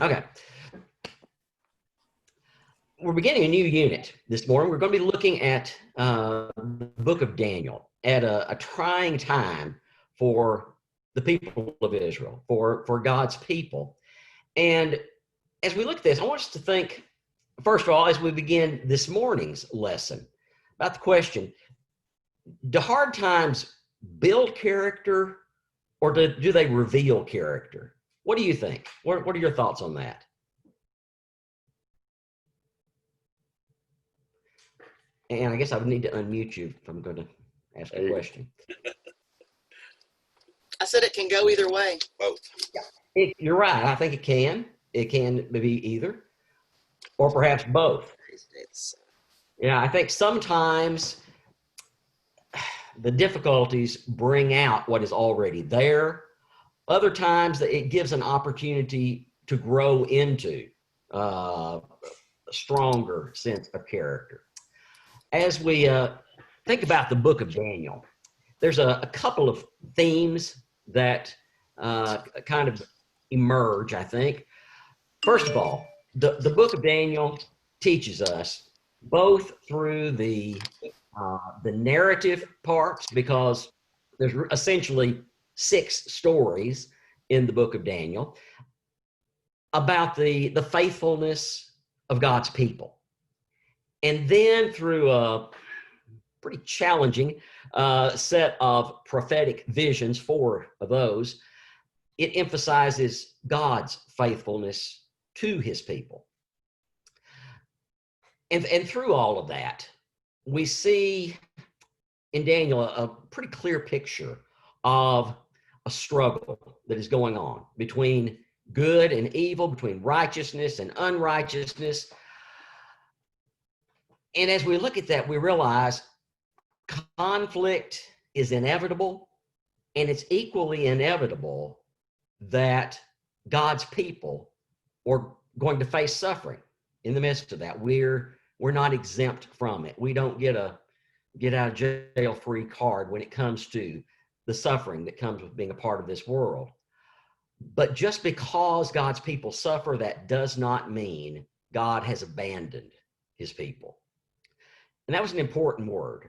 Okay. We're beginning a new unit this morning. We're going to be looking at the book of Daniel at a trying time for the people of Israel, for God's people. And as we look at this, I want us to think, first of all, as we begin this morning's lesson, about the question, do hard times build character or do they reveal character? What do you think? What are your thoughts on that? And I guess I would need to unmute you if I'm going to ask a question. I said it can go either way. Both. You're right. I think it can. It can be either, or perhaps both. Yeah, I think sometimes the difficulties bring out what is already there. Other times it gives an opportunity to grow into a stronger sense of character. As we think about the book of Daniel, there's a couple of themes that kind of emerge, I think. First of all, the book of Daniel teaches us both through the narrative parts, because there's essentially 6 stories in the book of Daniel about the faithfulness of God's people. And then through a pretty challenging set of prophetic visions, 4 of those, it emphasizes God's faithfulness to his people. And through all of that, we see in Daniel a pretty clear picture of a struggle that is going on between good and evil, between righteousness and unrighteousness. And as we look at that, we realize conflict is inevitable, and it's equally inevitable that God's people are going to face suffering in the midst of that. We're not exempt from it. We don't get a get out of jail free card when it comes to the suffering that comes with being a part of this world. But just because God's people suffer, that does not mean God has abandoned his people. And that was an important word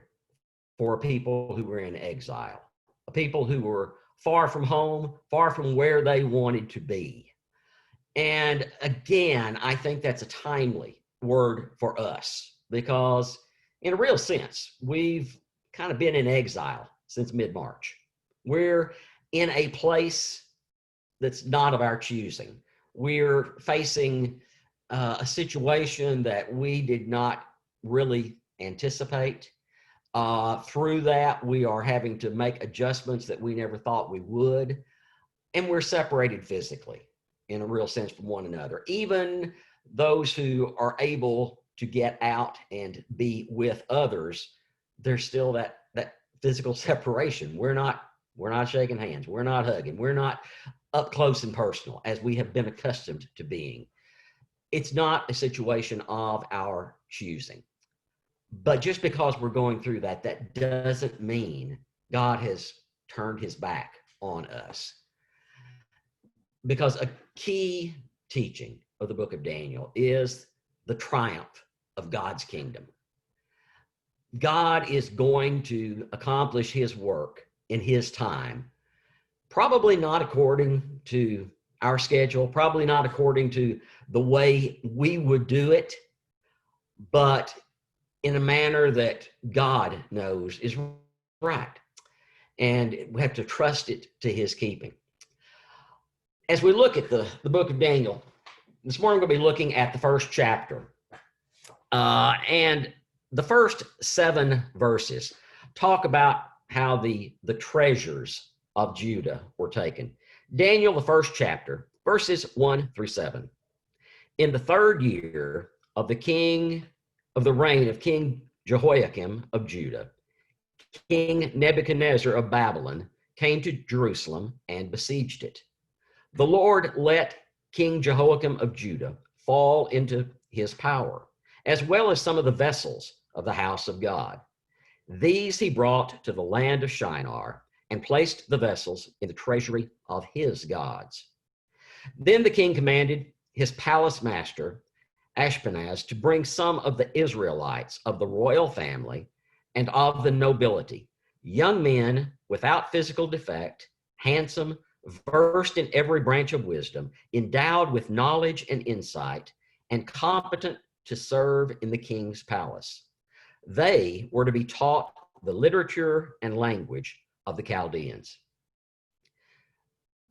for a people who were in exile, a people who were far from home, far from where they wanted to be. And again, I think that's a timely word for us, because in a real sense, we've kind of been in exile since mid-March. We're in a place that's not of our choosing. We're facing a situation that we did not really anticipate. Through that, we are having to make adjustments that we never thought we would. And we're separated physically in a real sense from one another. Even those who are able to get out and be with others, there's still that physical separation. We're not shaking hands. We're not hugging. We're not up close and personal as we have been accustomed to being. It's not a situation of our choosing. But just because we're going through that, that doesn't mean God has turned his back on us. Because a key teaching of the book of Daniel is the triumph of God's kingdom. God is going to accomplish his work in his time, probably not according to our schedule, probably not according to the way we would do it, but in a manner that God knows is right. And we have to trust it to his keeping. As we look at the book of Daniel, this morning we're going to be looking at the first chapter. And the first 7 verses talk about how the treasures of Judah were taken. Daniel, the first chapter, verses 1 through 7. In the 3rd year of the reign of King Jehoiakim of Judah, King Nebuchadnezzar of Babylon came to Jerusalem and besieged it. The Lord let King Jehoiakim of Judah fall into his power, as well as some of the vessels of the house of God. These he brought to the land of Shinar and placed the vessels in the treasury of his gods. Then the king commanded his palace master, Ashpenaz, to bring some of the Israelites of the royal family and of the nobility, young men without physical defect, handsome, versed in every branch of wisdom, endowed with knowledge and insight, and competent to serve in the king's palace. They were to be taught the literature and language of the Chaldeans.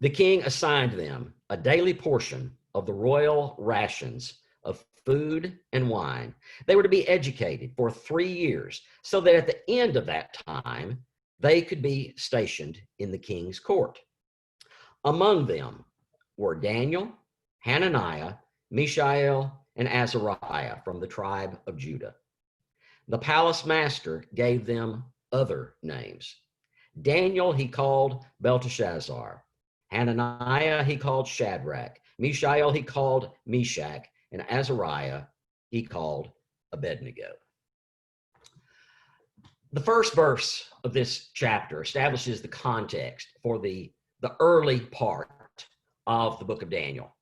The king assigned them a daily portion of the royal rations of food and wine. They were to be educated for 3 years, so that at the end of that time, they could be stationed in the king's court. Among them were Daniel, Hananiah, Mishael, and Azariah from the tribe of Judah. The palace master gave them other names. Daniel he called Belteshazzar. Hananiah he called Shadrach. Mishael he called Meshach. And Azariah he called Abednego. The first verse of this chapter establishes the context for the early part of the book of Daniel.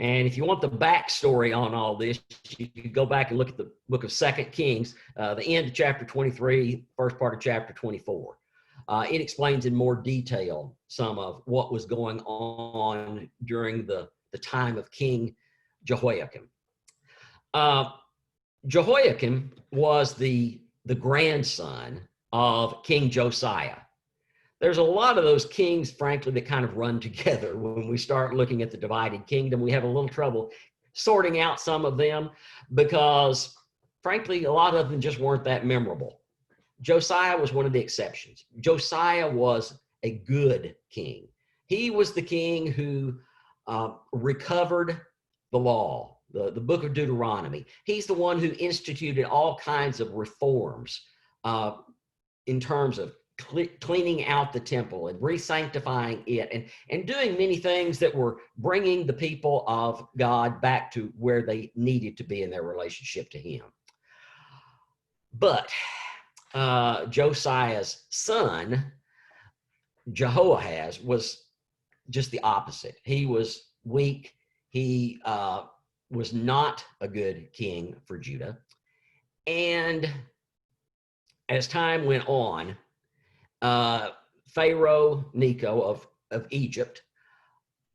And if you want the backstory on all this, you can go back and look at the book of 2 Kings, the end of chapter 23, first part of chapter 24. It explains in more detail some of what was going on during the time of King Jehoiakim. Jehoiakim was the grandson of King Josiah. There's a lot of those kings, frankly, that kind of run together. When we start looking at the divided kingdom, we have a little trouble sorting out some of them because, frankly, a lot of them just weren't that memorable. Josiah was one of the exceptions. Josiah was a good king. He was the king who recovered the law, the book of Deuteronomy. He's the one who instituted all kinds of reforms in terms of cleaning out the temple and re-sanctifying it and doing many things that were bringing the people of God back to where they needed to be in their relationship to him. But Josiah's son, Jehoahaz, was just the opposite. He was weak. He was not a good king for Judah. And as time went on, Pharaoh Necho of Egypt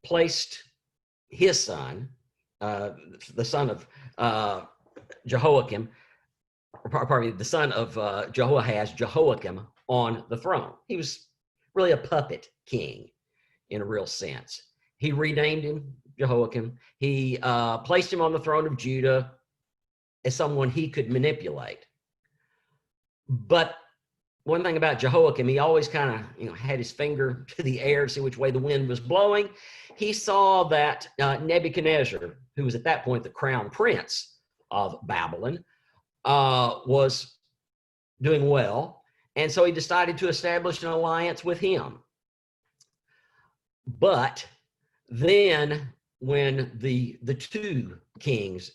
placed his son, the son of Jehoiakim, pardon me, the son of Jehoahaz, Jehoiakim, on the throne. He was really a puppet king in a real sense. He renamed him Jehoiakim. He placed him on the throne of Judah as someone he could manipulate. But one thing about Jehoiakim, he always kind of, had his finger to the air to see which way the wind was blowing. He saw that Nebuchadnezzar, who was at that point the crown prince of Babylon, was doing well. And so he decided to establish an alliance with him. But then when the two kings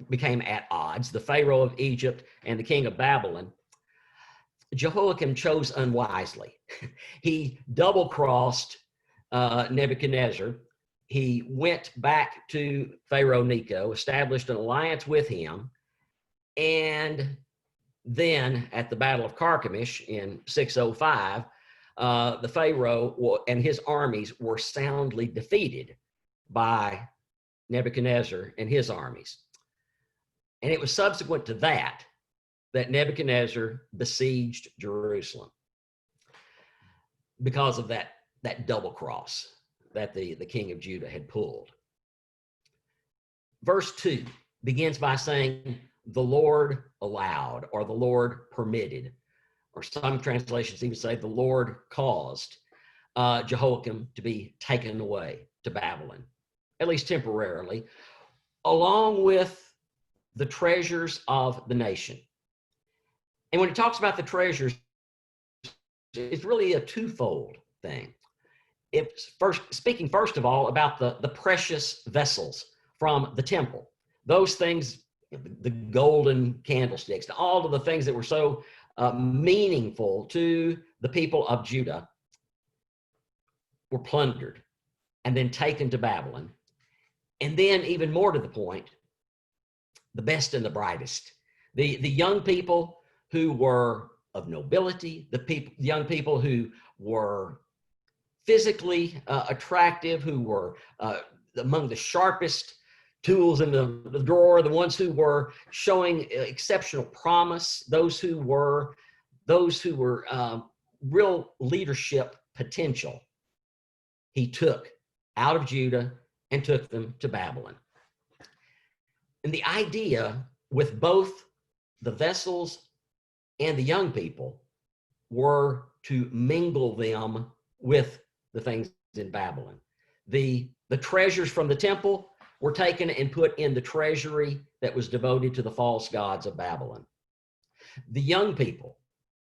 became at odds, the Pharaoh of Egypt and the king of Babylon, Jehoiakim chose unwisely. He double-crossed Nebuchadnezzar. He went back to Pharaoh Necho, established an alliance with him, and then at the Battle of Carchemish in 605, the Pharaoh and his armies were soundly defeated by Nebuchadnezzar and his armies. And it was subsequent to that Nebuchadnezzar besieged Jerusalem because of that double cross that the king of Judah had pulled. Verse 2 begins by saying, the Lord allowed, or the Lord permitted, or some translations even say the Lord caused Jehoiakim to be taken away to Babylon, at least temporarily, along with the treasures of the nation. And when it talks about the treasures, it's really a twofold thing. It's speaking first of all about the precious vessels from the temple. Those things, the golden candlesticks, all of the things that were so meaningful to the people of Judah were plundered and then taken to Babylon. And then, even more to the point, the best and the brightest, the young people who were of nobility, the young people who were physically attractive, who were among the sharpest tools in the drawer, the ones who were showing exceptional promise, those who were real leadership potential, he took out of Judah and took them to Babylon. And the idea with both the vessels and the young people were to mingle them with the things in Babylon. The treasures from the temple were taken and put in the treasury that was devoted to the false gods of Babylon. The young people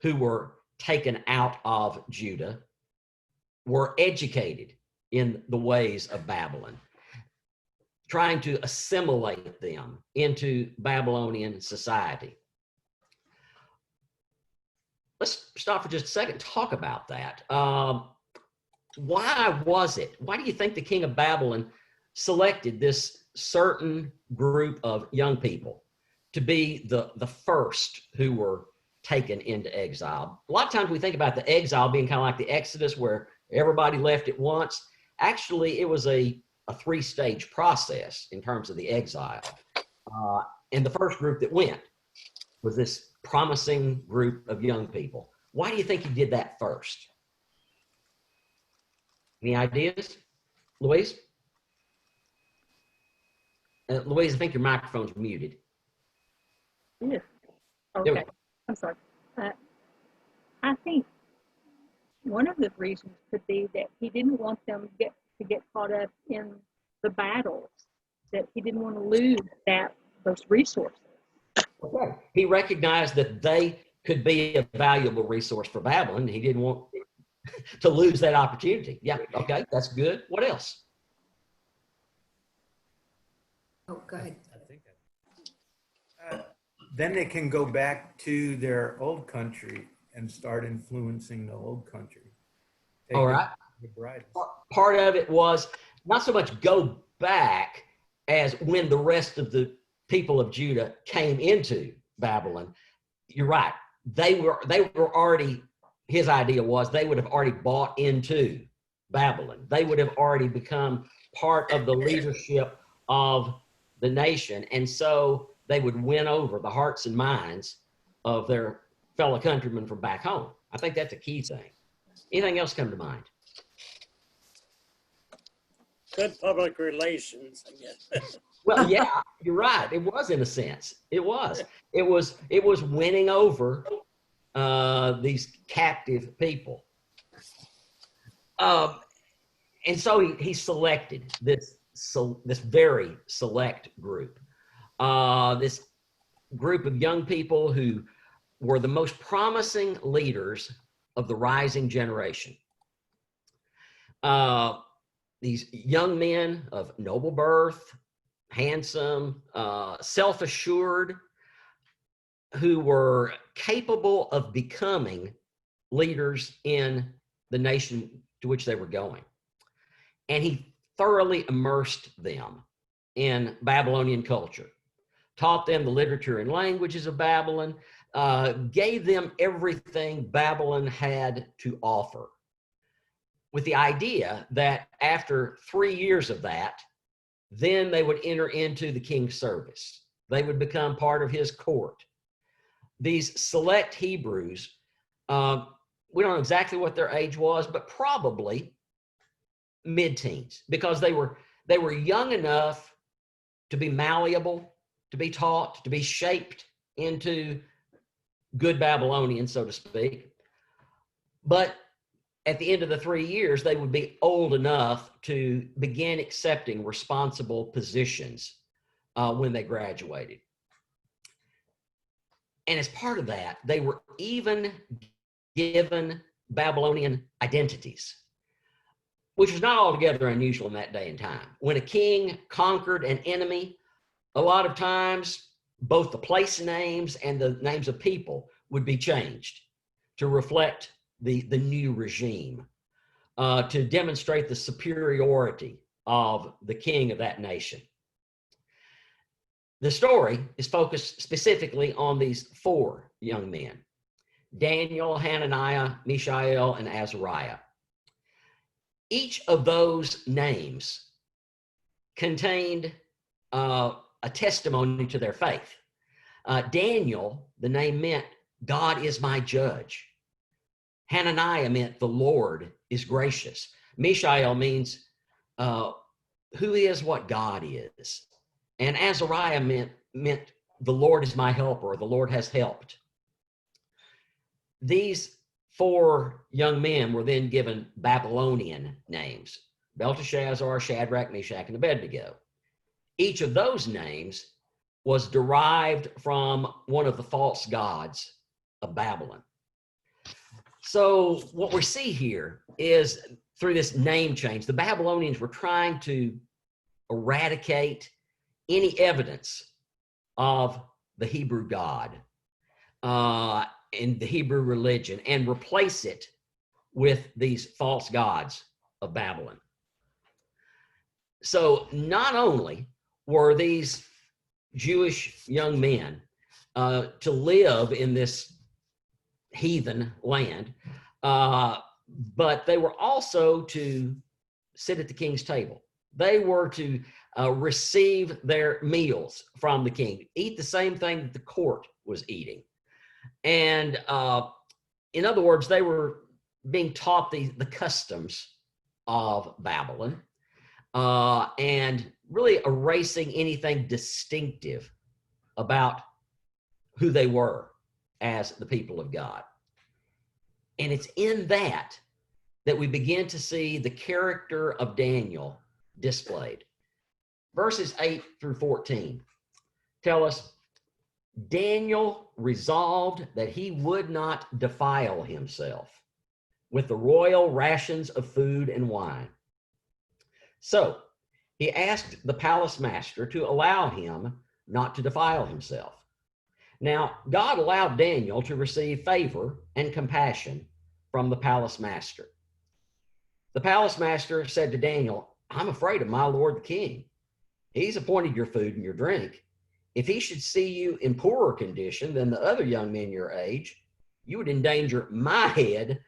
who were taken out of Judah were educated in the ways of Babylon, trying to assimilate them into Babylonian society. Let's stop for just a second, talk about that. Why do you think the king of Babylon selected this certain group of young people to be the first who were taken into exile? A lot of times we think about the exile being kind of like the Exodus, where everybody left at once. Actually, it was a three-stage process in terms of the exile. And the first group that went was this promising group of young people. Why do you think he did that first? Any ideas? Louise? Louise, I think your microphone's muted. Yes. Okay. I'm sorry. I think one of the reasons could be that he didn't want them to get caught up in the battles, that he didn't want to lose those resources. Okay. He recognized that they could be a valuable resource for Babylon. He didn't want to lose that opportunity. Yeah, okay, that's good. What else? Oh, go ahead. Then they can go back to their old country and start influencing the old country. All right. Part of it was not so much go back as when the rest of the people of Judah came into Babylon. You're right. They were already, his idea was they would have already bought into Babylon. They would have already become part of the leadership of the nation. And so they would win over the hearts and minds of their fellow countrymen from back home. I think that's a key thing. Anything else come to mind? Good public relations, I guess. Well, yeah, you're right. It was, in a sense. It was winning over these captive people. And so he selected this very select group. This group of young people who were the most promising leaders of the rising generation. These young men of noble birth, handsome, self-assured, who were capable of becoming leaders in the nation to which they were going. And he thoroughly immersed them in Babylonian culture, taught them the literature and languages of Babylon, gave them everything Babylon had to offer, with the idea that after 3 years of that, then they would enter into the king's service. They would become part of his court. These select Hebrews, we don't know exactly what their age was, but probably mid-teens, because they were young enough to be malleable, to be taught, to be shaped into good Babylonians, so to speak. But at the end of the 3 years, they would be old enough to begin accepting responsible positions when they graduated. And as part of that, they were even given Babylonian identities, which was not altogether unusual in that day and time. When a king conquered an enemy, a lot of times both the place names and the names of people would be changed to reflect the new regime. to demonstrate the superiority of the king of that nation. The story is focused specifically on these 4 young men: Daniel, Hananiah, Mishael, and Azariah. Each of those names contained a testimony to their faith. Daniel, the name meant God is my judge. Hananiah meant the Lord is gracious. Mishael means who is what God is. And Azariah meant the Lord is my helper, or the Lord has helped. These 4 young men were then given Babylonian names: Belteshazzar, Shadrach, Meshach, and Abednego. Each of those names was derived from one of the false gods of Babylon. So what we see here is, through this name change, the Babylonians were trying to eradicate any evidence of the Hebrew God in the Hebrew religion and replace it with these false gods of Babylon. So not only were these Jewish young men to live in this heathen land, but they were also to sit at the king's table. They were to receive their meals from the king, eat the same thing that the court was eating. And in other words, they were being taught the customs of Babylon and really erasing anything distinctive about who they were as the people of God. And it's in that we begin to see the character of Daniel displayed. Verses 8 through 14 tell us, Daniel resolved that he would not defile himself with the royal rations of food and wine. So he asked the palace master to allow him not to defile himself. Now, God allowed Daniel to receive favor and compassion from the palace master. The palace master said to Daniel, I'm afraid of my lord the king. He's appointed your food and your drink. If he should see you in poorer condition than the other young men your age, you would endanger my head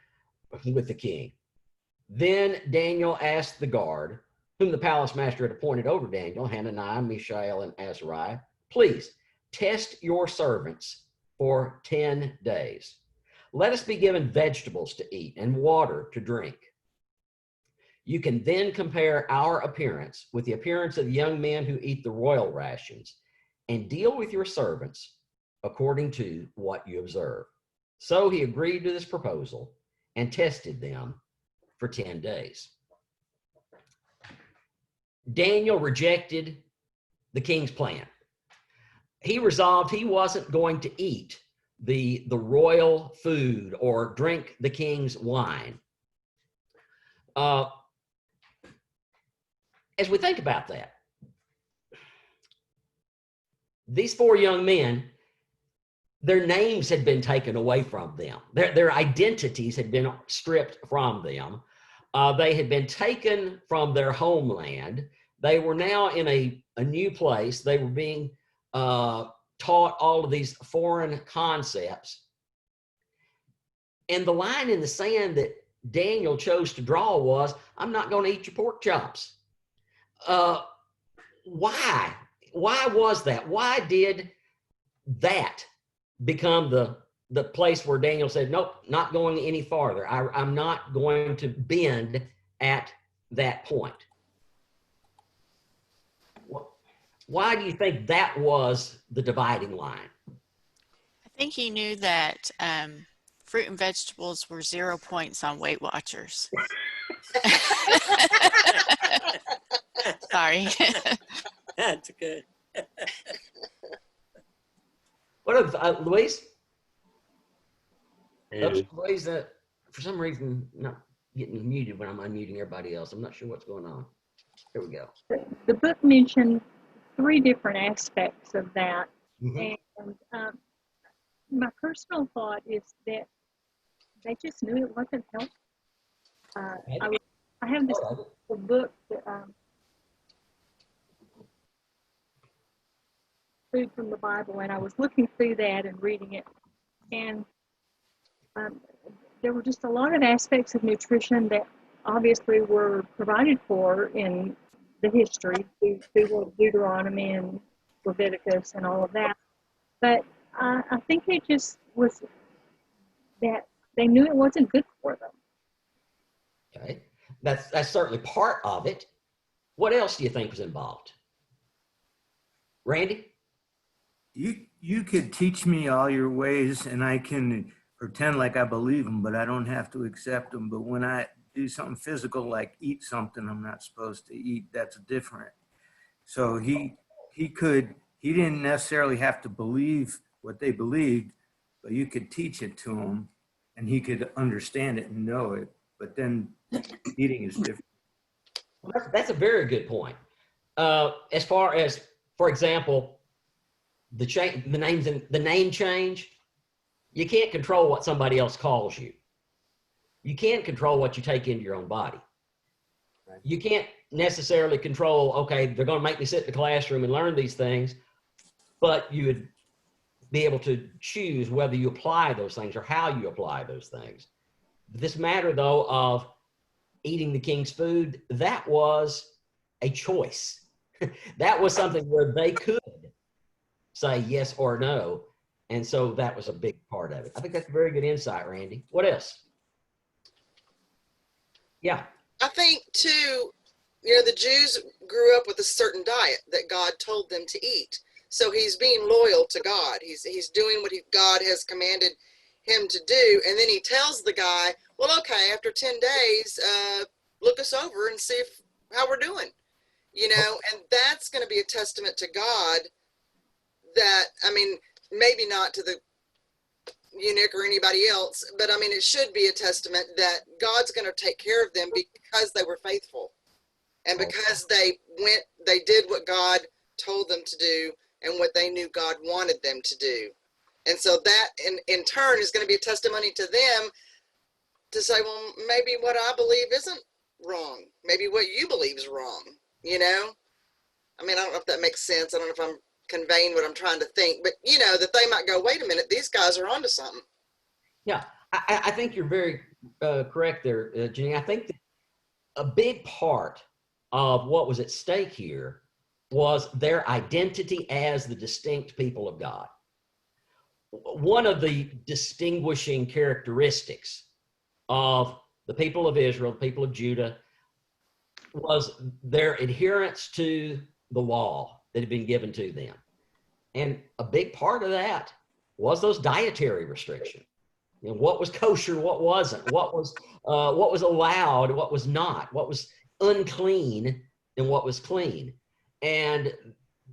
with the king. Then Daniel asked the guard, whom the palace master had appointed over Daniel, Hananiah, Mishael, and Azariah, please test your servants for 10 days. Let us be given vegetables to eat and water to drink. You can then compare our appearance with the appearance of the young men who eat the royal rations, and deal with your servants according to what you observe. So he agreed to this proposal and tested them for 10 days. Daniel rejected the king's plan. He resolved he wasn't going to eat the royal food or drink the king's wine. As we think about that, these 4 young men, their names had been taken away from them. Their identities had been stripped from them. They had been taken from their homeland. They were now in a new place. They were being taught all of these foreign concepts. And the line in the sand that Daniel chose to draw was, I'm not going to eat your pork chops. Why? Why was that? Why did that become the place where Daniel said, nope, not going any farther. I'm not going to bend at that point. Why do you think that was the dividing line? I think he knew that fruit and vegetables were 0 points on Weight Watchers. Sorry. That's good. What of Louise? And Louise, for some reason, not getting muted when I'm unmuting everybody else. I'm not sure what's going on. Here we go. The book mentioned 3 different aspects of that. Mhm. And my personal thought is that they just knew it wasn't helpful. I was I have this Oh, book that, Food from the Bible, and I was looking through that and reading it, and um, there were just a lot of aspects of nutrition that obviously were provided for in the history through Deuteronomy and Leviticus and all of that. But I think it just was that they knew it wasn't good for them. okay. That's certainly part of it. What else do you think was involved? Randy? You could teach me all your ways and I can pretend like I believe them, but I don't have to accept them. But when I do something physical, like eat something I'm not supposed to eat, that's different. So he didn't necessarily have to believe what they believed, but you could teach it to him and he could understand it and know it. But then eating is different. Well, that's a very good point. As far as, for example, the name change, you can't control what somebody else calls you. You can't control what you take into your own body. Right. You can't necessarily control, okay, they're going to make me sit in the classroom and learn these things, but you would be able to choose whether you apply those things or how you apply those things. This matter, though, of eating the king's food, that was a choice. That was something where they could say yes or no. And so that was a big part of it. I think that's a very good insight, Randy. What else? Yeah. I think too, the Jews grew up with a certain diet that God told them to eat. So he's being loyal to God. He's doing what God has commanded him to do. And then he tells the guy, well, okay, after 10 days, look us over and see how we're doing, and that's going to be a testament to God that, maybe not to the eunuch or anybody else, but it should be a testament that God's going to take care of them because they were faithful and because they did what God told them to do and what they knew God wanted them to do. And so that in turn is going to be a testimony to them to say, well, maybe what I believe isn't wrong. Maybe what you believe is wrong, I don't know if that makes sense. I don't know if I'm conveying what I'm trying to think, but that they might go, wait a minute, these guys are onto something. Yeah, I think you're very correct there, Jenny. I think that a big part of what was at stake here was their identity as the distinct people of God. One of the distinguishing characteristics of the people of Israel, the people of Judah, was their adherence to the law that had been given to them. And a big part of that was those dietary restrictions. What was kosher, what wasn't, what was allowed, what was not, what was unclean, and what was clean. And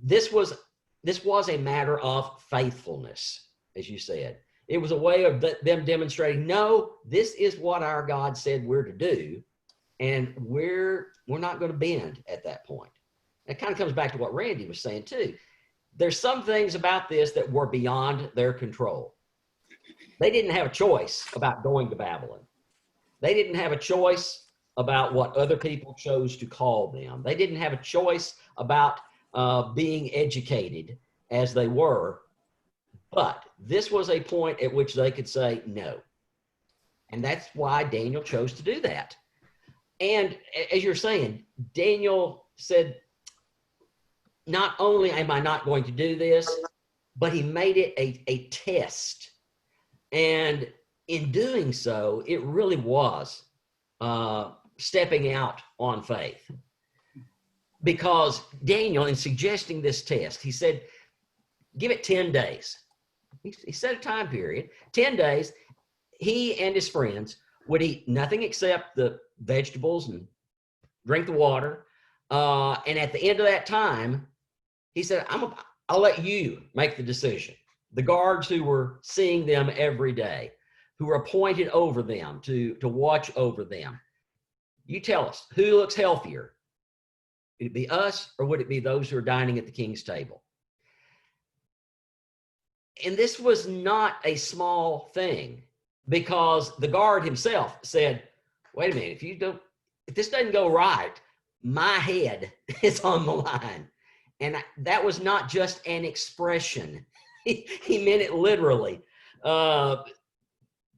this was a matter of faithfulness, as you said. It was a way of them demonstrating, no, this is what our God said we're to do, and we're not going to bend at that point. It kind of comes back to what Randy was saying too. There's some things about this that were beyond their control. They didn't have a choice about going to Babylon. They didn't have a choice about what other people chose to call them. They didn't have a choice about being educated as they were. But this was a point at which they could say no. And that's why Daniel chose to do that. And as you're saying, Daniel said, not only am I not going to do this, but he made it a test. And in doing so, it really was stepping out on faith. Because Daniel, in suggesting this test, he said, give it 10 days. He set a time period, 10 days. He and his friends would eat nothing except the vegetables and drink the water. And at the end of that time, he said, I'll let you make the decision. The guards who were seeing them every day, who were appointed over them to watch over them. You tell us, who looks healthier? Would it be us, or would it be those who are dining at the king's table? And this was not a small thing, because the guard himself said, wait a minute, if you don't if this doesn't go right, my head is on the line. And that was not just an expression. He meant it literally.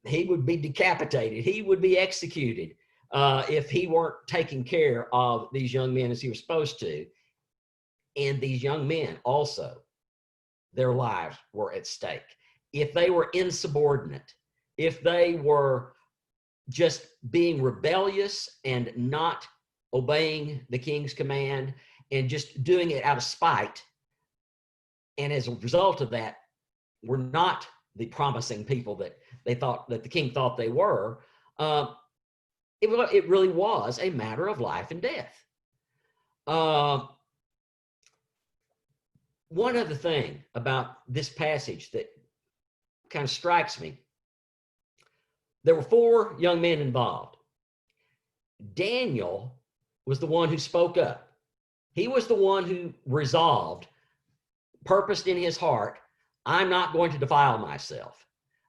He would be decapitated. He would be executed if he weren't taking care of these young men as he was supposed to. And these young men also, their lives were at stake. If they were insubordinate, if they were just being rebellious and not obeying the king's command and just doing it out of spite, and as a result of that, were not the promising people that they thought, that the king thought they were, it really was a matter of life and death. One other thing about this passage that kind of strikes me, there were 4 young men involved. Daniel was the one who spoke up. He was the one who resolved, purposed in his heart, I'm not going to defile myself.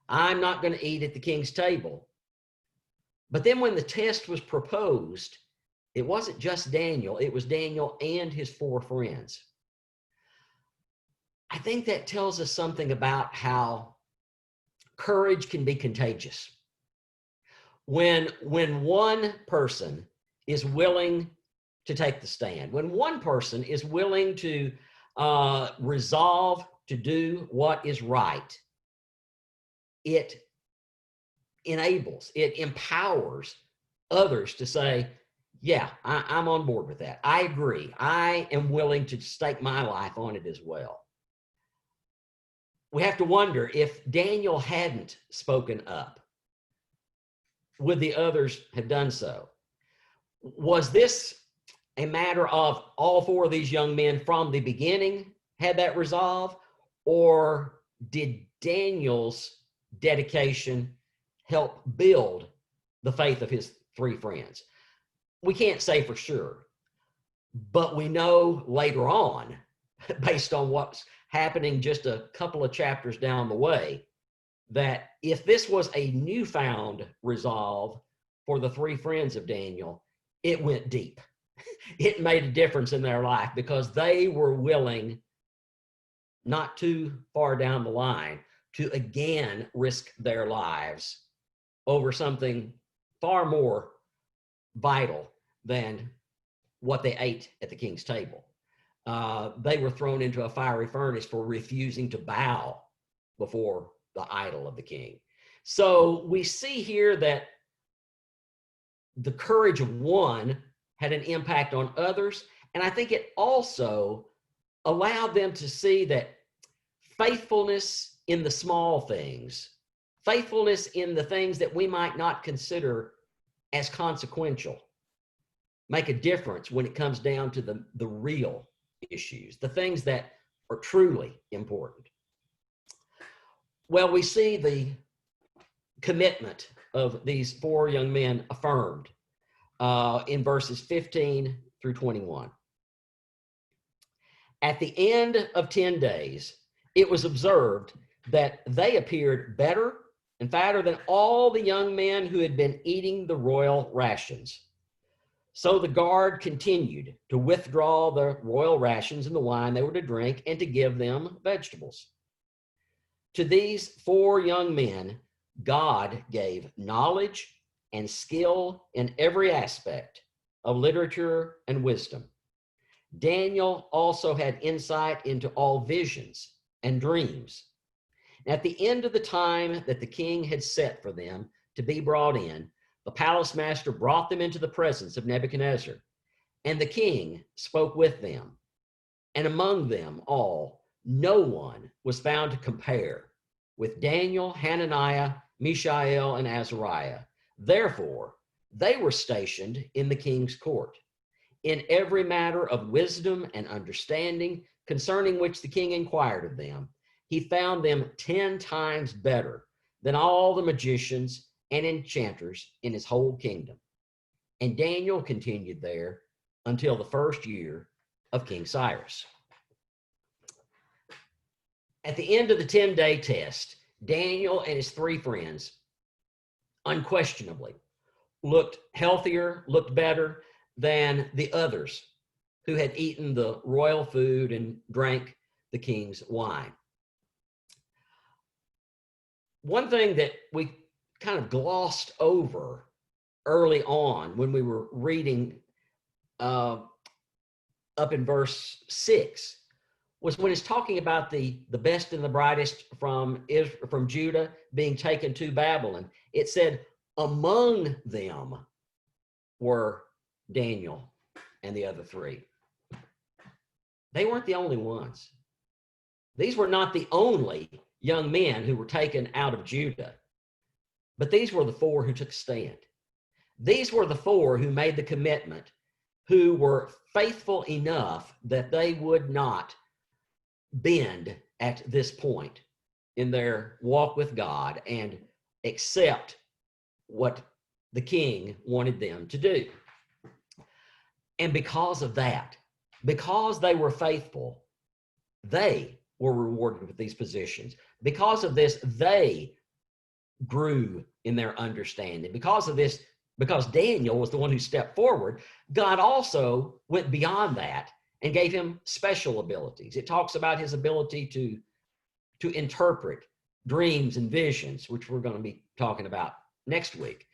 I'm not going to eat at the king's table. But then when the test was proposed, it wasn't just Daniel, it was Daniel and his 4 friends. I think that tells us something about how courage can be contagious. When one person is willing to take the stand, when one person is willing to resolve to do what is right, it enables, it empowers others to say, yeah, I'm on board with that. I agree. I am willing to stake my life on it as well. We have to wonder, if Daniel hadn't spoken up, would the others have done so? Was this a matter of all 4 of these young men from the beginning had that resolve, or did Daniel's dedication help build the faith of his 3 friends? We can't say for sure, but we know later on, based on what's happening just a couple of chapters down the way, that if this was a newfound resolve for the 3 friends of Daniel, it went deep. It made a difference in their life because they were willing, not too far down the line, to again risk their lives over something far more vital than what they ate at the king's table. They were thrown into a fiery furnace for refusing to bow before the idol of the king. So we see here that the courage of one had an impact on others. And I think it also allowed them to see that faithfulness in the small things, faithfulness in the things that we might not consider as consequential, make a difference when it comes down to the real issues, the things that are truly important. Well, we see the commitment of these 4 young men affirmed in verses 15 through 21. At the end of 10 days, it was observed that they appeared better and fatter than all the young men who had been eating the royal rations. So the guard continued to withdraw the royal rations and the wine they were to drink and to give them vegetables. To these 4 young men, God gave knowledge and skill in every aspect of literature and wisdom. Daniel also had insight into all visions and dreams. At the end of the time that the king had set for them to be brought in, the palace master brought them into the presence of Nebuchadnezzar, and the king spoke with them. And among them all, no one was found to compare with Daniel, Hananiah, Mishael, and Azariah. Therefore, they were stationed in the king's court. In every matter of wisdom and understanding concerning which the king inquired of them, he found them 10 times better than all the magicians and enchanters in his whole kingdom. And Daniel continued there until the first year of King Cyrus. At the end of the 10-day test, Daniel and his 3 friends unquestionably looked healthier, looked better than the others who had eaten the royal food and drank the king's wine. One thing that we kind of glossed over early on when we were reading up in verse 6 was when it's talking about the best and the brightest from Judah being taken to Babylon. It said, among them were Daniel and the other three. They weren't the only ones. These were not the only young men who were taken out of Judah, but these were the four who took a stand. These were the four who made the commitment, who were faithful enough that they would not bend at this point in their walk with God and accept what the king wanted them to do. And because of that, because they were faithful, they were rewarded with these positions. Because of this, they grew in their understanding. Because of this, because Daniel was the one who stepped forward, God also went beyond that and gave him special abilities. It talks about his ability to interpret dreams and visions, which we're going to be talking about next week.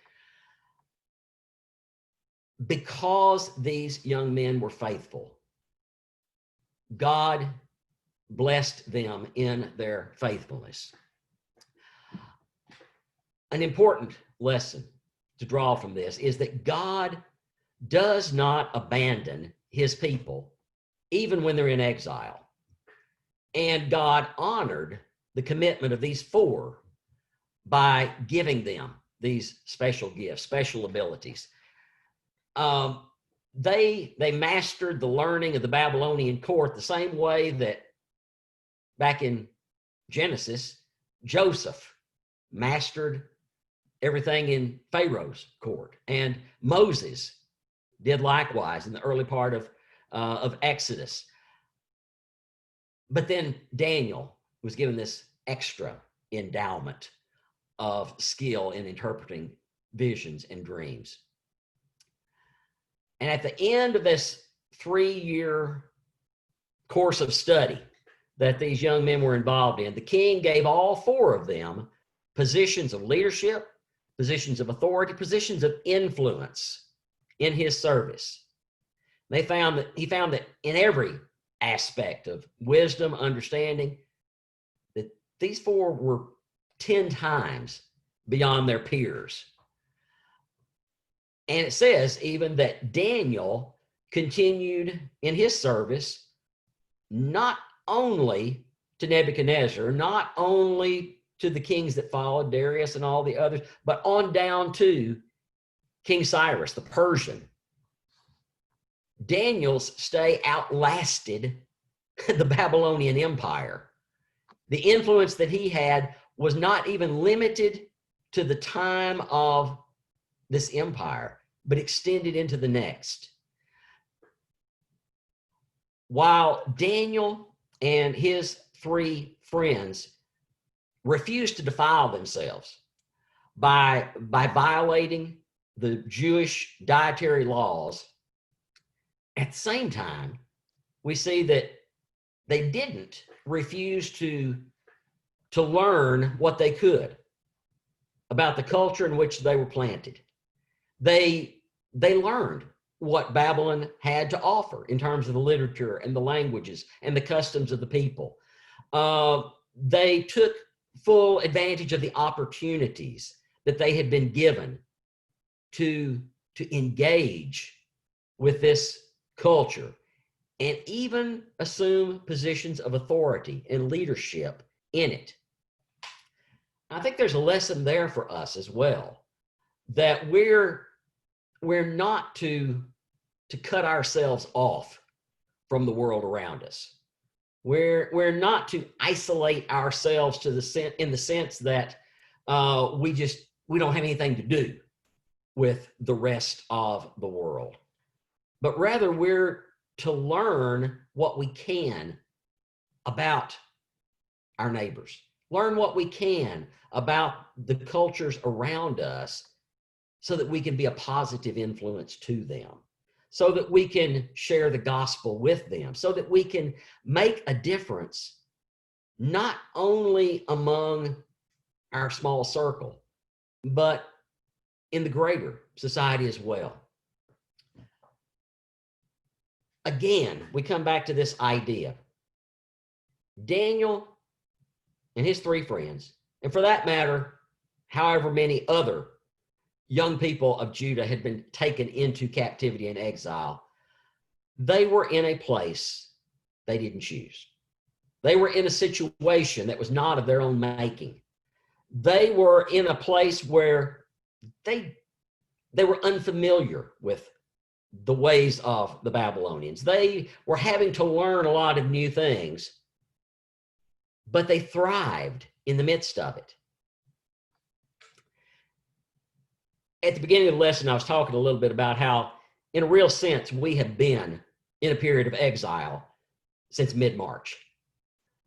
Because these young men were faithful, God blessed them in their faithfulness. An important lesson to draw from this is that God does not abandon his people, even when they're in exile. And God honored the commitment of these four by giving them these special gifts, special abilities. They mastered the learning of the Babylonian court the same way that back in Genesis, Joseph mastered everything in Pharaoh's court, and Moses did likewise in the early part of Exodus. But then Daniel was given this extra endowment of skill in interpreting visions and dreams. And at the end of this 3-year course of study that these young men were involved in, the king gave all four of them positions of leadership, positions of authority, positions of influence in his service. He found that in every aspect of wisdom, understanding, that these four were 10 times beyond their peers. And it says even that Daniel continued in his service, not only to Nebuchadnezzar, not only to the kings that followed, Darius and all the others, but on down to King Cyrus, the Persian. Daniel's stay outlasted the Babylonian Empire. The influence that he had was not even limited to the time of this empire, but extended into the next. While Daniel and his three friends refused to defile themselves by violating the Jewish dietary laws, at the same time, we see that they didn't refuse to learn what they could about the culture in which they were planted. They learned what Babylon had to offer in terms of the literature and the languages and the customs of the people. They took full advantage of the opportunities that they had been given to engage with this culture and even assume positions of authority and leadership in it. I think there's a lesson there for us as well, that we're not to cut ourselves off from the world around us. We're not to isolate ourselves in the sense that we don't have anything to do with the rest of the world, but rather we're to learn what we can about our neighbors, learn what we can about the cultures around us, so that we can be a positive influence to them, so that we can share the gospel with them, so that we can make a difference, not only among our small circle, but in the greater society as well. Again, we come back to this idea. Daniel and his 3 friends, and for that matter, however many other young people of Judah had been taken into captivity and exile, they were in a place they didn't choose. They were in a situation that was not of their own making. They were in a place where they were unfamiliar with the ways of the Babylonians. They were having to learn a lot of new things, but they thrived in the midst of it. At the beginning of the lesson, I was talking a little bit about how, in a real sense, we have been in a period of exile since mid-March.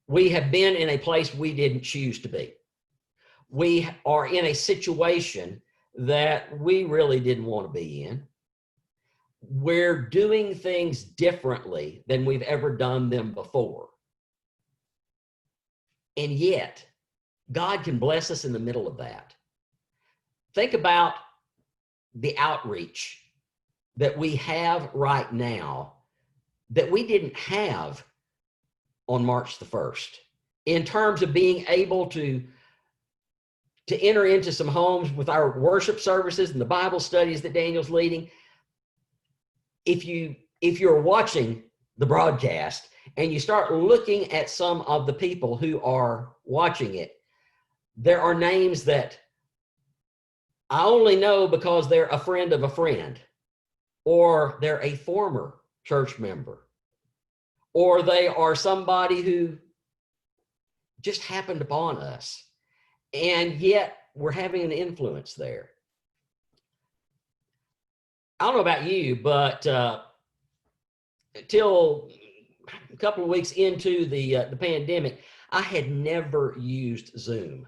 We have been in a place we didn't choose to be. We are in a situation that we really didn't want to be in. We're doing things differently than we've ever done them before. And yet, God can bless us in the middle of that. Think about the outreach that we have right now that we didn't have on March the 1st, in terms of being able to enter into some homes with our worship services and the Bible studies that Daniel's leading. If you're watching the broadcast and you start looking at some of the people who are watching it, there are names that I only know because they're a friend of a friend, or they're a former church member, or they are somebody who just happened upon us. And yet we're having an influence there. I don't know about you, but till a couple of weeks into the pandemic, I had never used Zoom.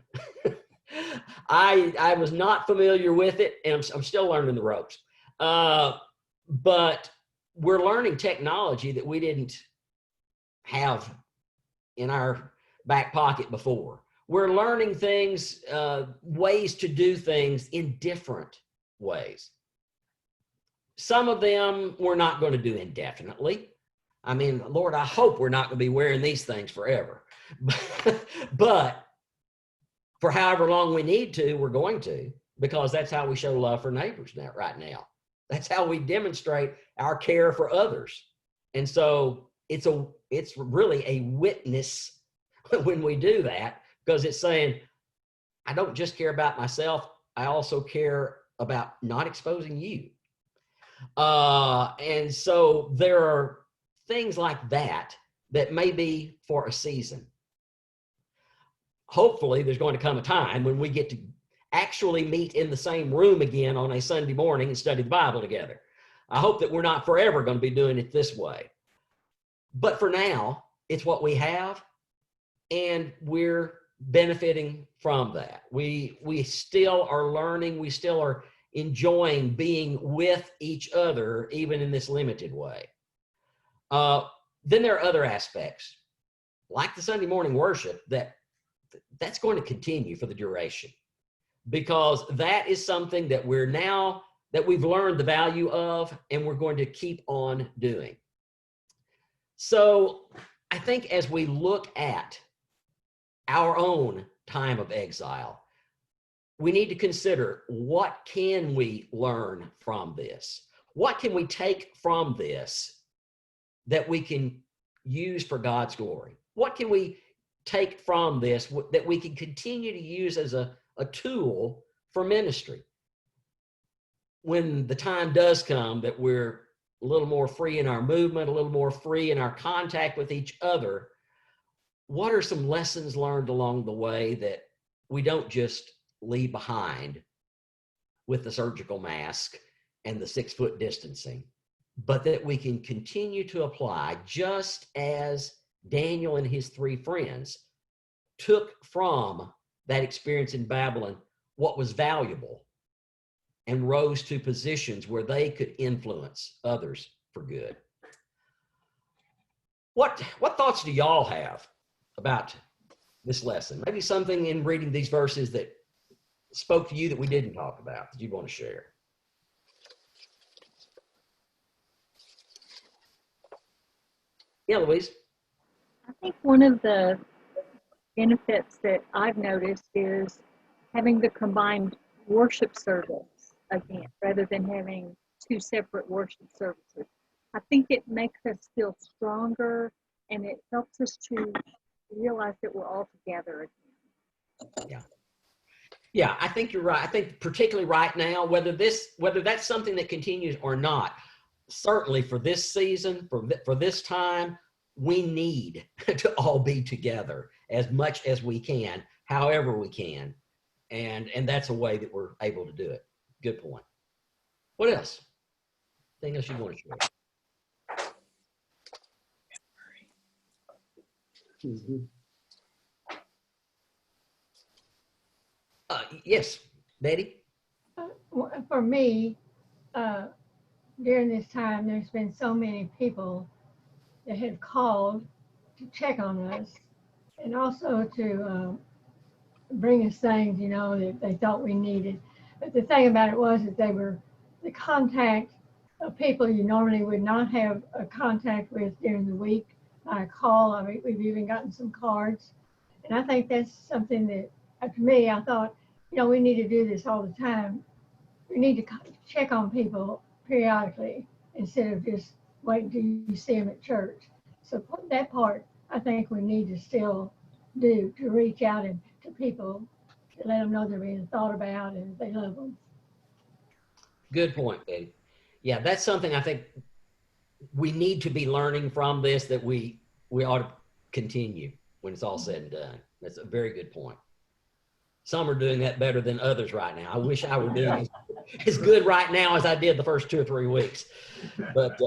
I was not familiar with it, and I'm still learning the ropes. But we're learning technology that we didn't have in our back pocket before. We're learning things, ways to do things in different ways. Some of them we're not going to do indefinitely. I mean, Lord, I hope we're not going to be wearing these things forever. But for however long we need to, we're going to, because that's how we show love for neighbors now, right now. That's how we demonstrate our care for others. And so it's really a witness when we do that, because it's saying, I don't just care about myself, I also care about not exposing you. And so there are things like that that may be for a season. Hopefully there's going to come a time when we get to actually meet in the same room again on a Sunday morning and study the Bible together. I hope that we're not forever going to be doing it this way. But for now, it's what we have, and we're benefiting from that. We still are learning, we still are enjoying being with each other, even in this limited way. Then there are other aspects, like the Sunday morning worship, that's going to continue for the duration, because that is something that we've learned the value of, and we're going to keep on doing. So I think as we look at our own time of exile, we need to consider, what can we learn from this? What can we take from this that we can use for God's glory? What can we take from this that we can continue to use as a tool for ministry? When the time does come that we're a little more free in our movement, a little more free in our contact with each other, what are some lessons learned along the way that we don't just leave behind with the surgical mask and the 6-foot distancing, but that we can continue to apply, just as Daniel and his 3 friends took from that experience in Babylon what was valuable, and rose to positions where they could influence others for good. What thoughts do y'all have about this lesson? Maybe something in reading these verses that spoke to you that we didn't talk about that you want to share. Yeah, Louise. I think one of the benefits that I've noticed is having the combined worship service again, rather than having two separate worship services. I think it makes us feel stronger, and it helps us to realize that we're all together again. Yeah, I think you're right. I think particularly right now, whether that's something that continues or not, certainly for this season, for this time, we need to all be together as much as we can, however we can. And that's a way that we're able to do it. Good point. What else? Anything else you want to share? Yes, Betty? For me, during this time, there's been so many people that have called to check on us and also to bring us things, that they thought we needed. But the thing about it was that they were the contact of people you normally would not have a contact with during the week by a call. I mean, we've even gotten some cards. And I think that's something that, to me, I thought, we need to do this all the time. We need to check on people periodically instead of just waiting till you see them at church. So that part, I think we need to still do, to reach out to people, to let them know they're being thought about and they love them. Good point, Betty. Yeah, that's something I think we need to be learning from this, that we ought to continue when it's all said and done. That's a very good point. Some are doing that better than others right now. I wish I were doing as good right now as I did the first 2 or 3 weeks. But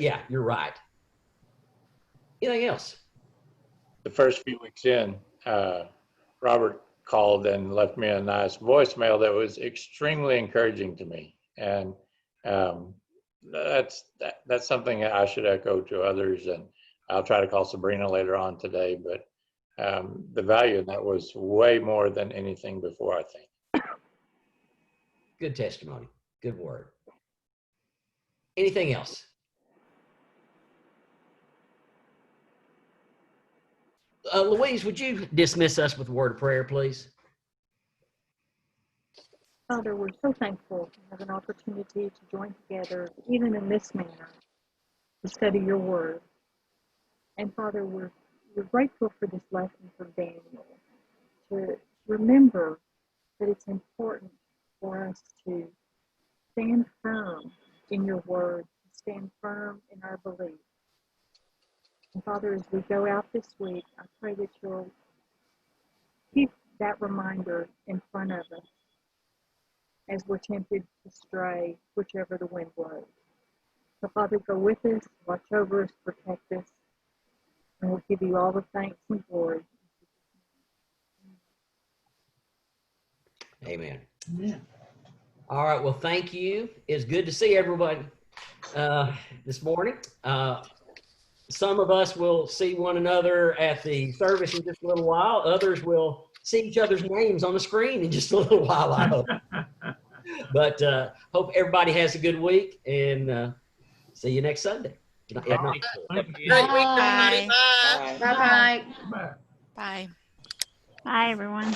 yeah, you're right. Anything else? The first few weeks in, Robert called and left me a nice voicemail that was extremely encouraging to me. And that's something that I should echo to others. And I'll try to call Sabrina later on today, but the value in that was way more than anything before, I think. Good testimony. Good word. Anything else? Louise, would you dismiss us with a word of prayer, please? Father, we're so thankful to have an opportunity to join together, even in this manner, to study your word. And Father, we're grateful for this lesson from Daniel, to remember that it's important for us to stand firm in your word, to stand firm in our belief. And Father, as we go out this week, I pray that you'll keep that reminder in front of us as we're tempted to stray whichever the wind blows. So Father, go with us, watch over us, protect us, and we'll give you all the thanks and glory. Amen. All right. Well, thank you. It's good to see everybody this morning. Some of us will see one another at the service in just a little while. Others will see each other's names on the screen in just a little while, I hope. But hope everybody has a good week, and see you next Sunday. Great week, everybody. Bye. Bye-bye. Bye. Bye, everyone.